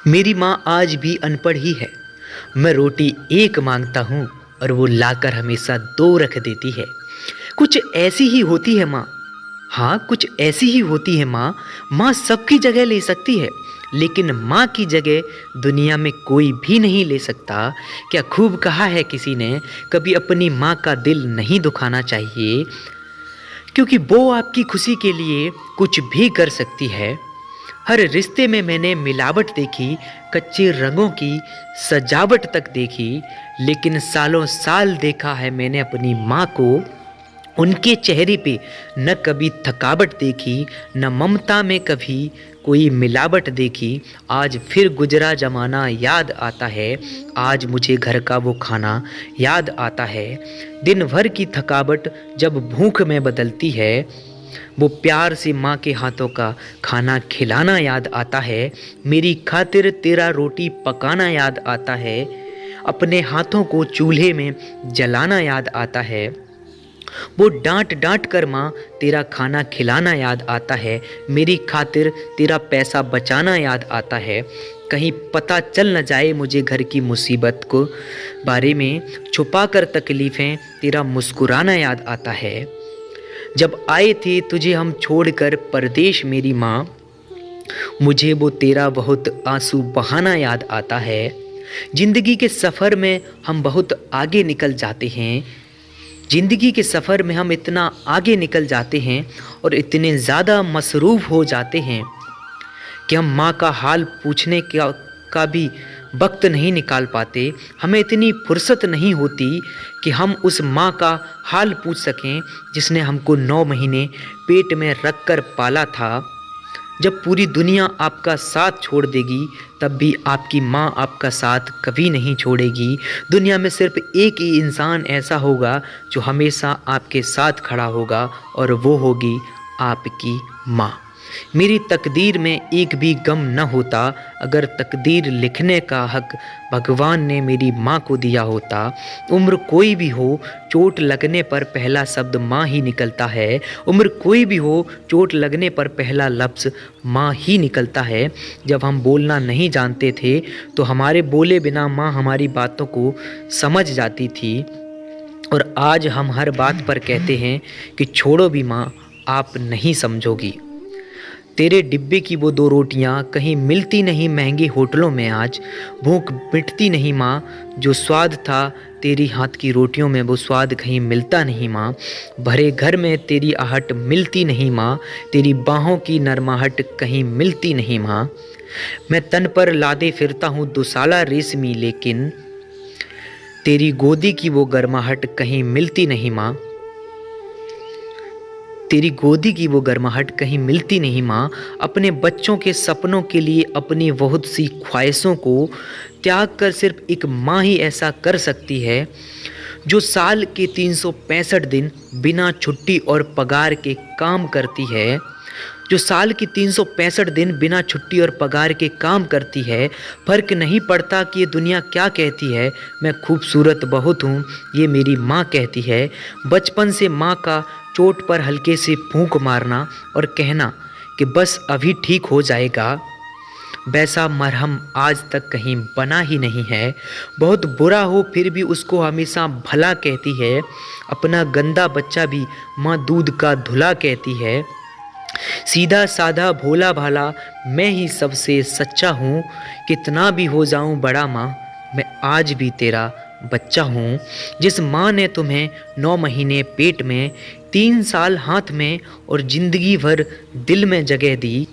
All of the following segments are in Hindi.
मेरी माँ आज भी अनपढ़ ही है। मैं रोटी एक मांगता हूँ और वो लाकर हमेशा दो रख देती है। कुछ ऐसी ही होती है माँ। हाँ, कुछ ऐसी ही होती है माँ। माँ सबकी जगह ले सकती है, लेकिन माँ की जगह दुनिया में कोई भी नहीं ले सकता। क्या खूब कहा है किसी ने, कभी अपनी माँ का दिल नहीं दुखाना चाहिए, क्योंकि वो आपकी खुशी के लिए कुछ भी कर सकती है। हर रिश्ते में मैंने मिलावट देखी, कच्चे रंगों की सजावट तक देखी, लेकिन सालों साल देखा है मैंने अपनी माँ को। उनके चेहरे पे न कभी थकावट देखी, न ममता में कभी कोई मिलावट देखी। आज फिर गुजरा जमाना याद आता है, आज मुझे घर का वो खाना याद आता है। दिन भर की थकावट जब भूख में बदलती है, वो प्यार से माँ के हाथों का खाना खिलाना याद आता है। मेरी खातिर तेरा रोटी पकाना याद आता है, अपने हाथों को चूल्हे में जलाना याद आता है। वो डांट डांट कर माँ तेरा खाना खिलाना याद आता है। मेरी खातिर तेरा पैसा बचाना याद आता है। कहीं पता चल न जाए मुझे घर की मुसीबत को बारे में, छुपा कर तकलीफ़ें तेरा मुस्कुराना याद आता है। जब आए थे तुझे हम छोड़कर परदेश मेरी माँ, मुझे वो तेरा बहुत आंसू बहाना याद आता है। जिंदगी के सफ़र में हम बहुत आगे निकल जाते हैं, ज़िंदगी के सफ़र में हम इतना आगे निकल जाते हैं और इतने ज़्यादा मसरूफ़ हो जाते हैं कि हम माँ का हाल पूछने का भी वक्त नहीं निकाल पाते। हमें इतनी फुर्सत नहीं होती कि हम उस माँ का हाल पूछ सकें जिसने हमको 9 महीने पेट में रख कर पाला था। जब पूरी दुनिया आपका साथ छोड़ देगी, तब भी आपकी माँ आपका साथ कभी नहीं छोड़ेगी। दुनिया में सिर्फ एक ही इंसान ऐसा होगा जो हमेशा आपके साथ खड़ा होगा, और वो होगी आपकी माँ। मेरी तकदीर में एक भी गम न होता अगर तकदीर लिखने का हक भगवान ने मेरी माँ को दिया होता। उम्र कोई भी हो, चोट लगने पर पहला शब्द माँ ही निकलता है। उम्र कोई भी हो, चोट लगने पर पहला लफ्ज़ माँ ही निकलता है। जब हम बोलना नहीं जानते थे तो हमारे बोले बिना माँ हमारी बातों को समझ जाती थी, और आज हम हर बात पर कहते हैं कि छोड़ो भी माँ, आप नहीं समझोगी। तेरे डिब्बे की वो 2 रोटियां कहीं मिलती नहीं महंगे होटलों में आज। भूख मिटती नहीं माँ, जो स्वाद था तेरी हाथ की रोटियों में वो स्वाद कहीं मिलता नहीं माँ। भरे घर में तेरी आहट मिलती नहीं माँ, तेरी बाहों की नरमाहट कहीं मिलती नहीं माँ। मैं तन पर लादे फिरता हूँ दुसाला रेशमी, लेकिन तेरी गोदी की वो गर्माहट कहीं मिलती नहीं माँ। तेरी गोदी की वो गर्माहट कहीं मिलती नहीं माँ। अपने बच्चों के सपनों के लिए अपनी बहुत सी ख्वाहिशों को त्याग कर सिर्फ एक माँ ही ऐसा कर सकती है, जो साल के 365 दिन बिना छुट्टी और पगार के काम करती है। जो साल की 365 दिन बिना छुट्टी और पगार के काम करती है। फ़र्क नहीं पड़ता कि ये दुनिया क्या कहती है, मैं खूबसूरत बहुत हूँ ये मेरी माँ कहती है। बचपन से माँ का चोट पर हल्के से फूंक मारना और कहना कि बस अभी ठीक हो जाएगा, वैसा मरहम आज तक कहीं बना ही नहीं है। बहुत बुरा हो फिर भी उसको हमेशा भला कहती है। अपना गंदा बच्चा भी माँ दूध का धुला कहती है। सीधा साधा भोला भाला मैं ही सबसे सच्चा हूँ, कितना भी हो जाऊँ बड़ा माँ, मैं आज भी तेरा बच्चा हूँ। जिस माँ ने तुम्हें 9 महीने पेट में, 3 साल हाथ में और ज़िंदगी भर दिल में जगह दी,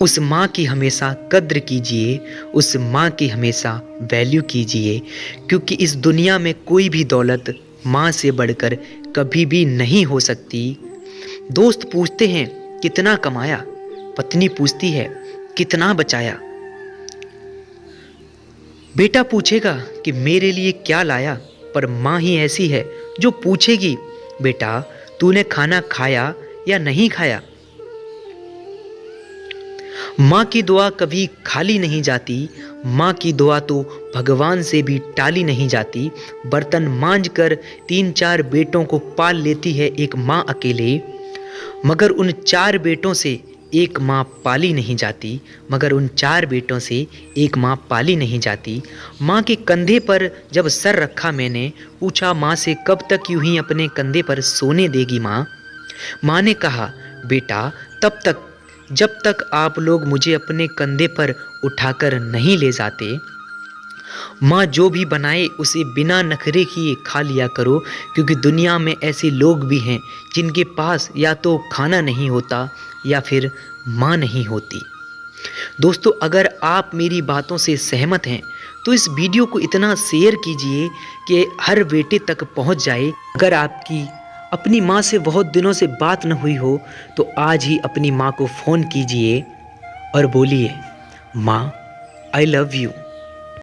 उस माँ की हमेशा कद्र कीजिए, उस माँ की हमेशा वैल्यू कीजिए, क्योंकि इस दुनिया में कोई भी दौलत माँ से बढ़कर कभी भी नहीं हो सकती। दोस्त पूछते हैं कितना कमाया, पत्नी पूछती है कितना बचाया। बेटा पूछेगा कि मेरे लिए क्या लाया, पर माँ ही ऐसी है जो पूछेगी बेटा तूने खाना खाया या नहीं खाया। माँ की दुआ कभी खाली नहीं जाती, माँ की दुआ तो भगवान से भी टाली नहीं जाती। बर्तन मांज कर 3-4 बेटों को पाल लेती है एक माँ अकेले, मगर उन 4 बेटों से एक माँ पाली नहीं जाती, मगर उन 4 बेटों से एक माँ पाली नहीं जाती। माँ के कंधे पर जब सर रखा मैंने, पूछा माँ से कब तक यूं ही अपने कंधे पर सोने देगी माँ। माँ ने कहा बेटा तब तक जब तक आप लोग मुझे अपने कंधे पर उठाकर नहीं ले जाते। माँ जो भी बनाए उसे बिना नखरे किए खा लिया करो, क्योंकि दुनिया में ऐसे लोग भी हैं जिनके पास या तो खाना नहीं होता या फिर माँ नहीं होती। दोस्तों, अगर आप मेरी बातों से सहमत हैं तो इस वीडियो को इतना शेयर कीजिए कि हर बेटे तक पहुंच जाए। अगर आपकी अपनी माँ से बहुत दिनों से बात न हुई हो तो आज ही अपनी माँ को फ़ोन कीजिए और बोलिए माँ आई लव यू।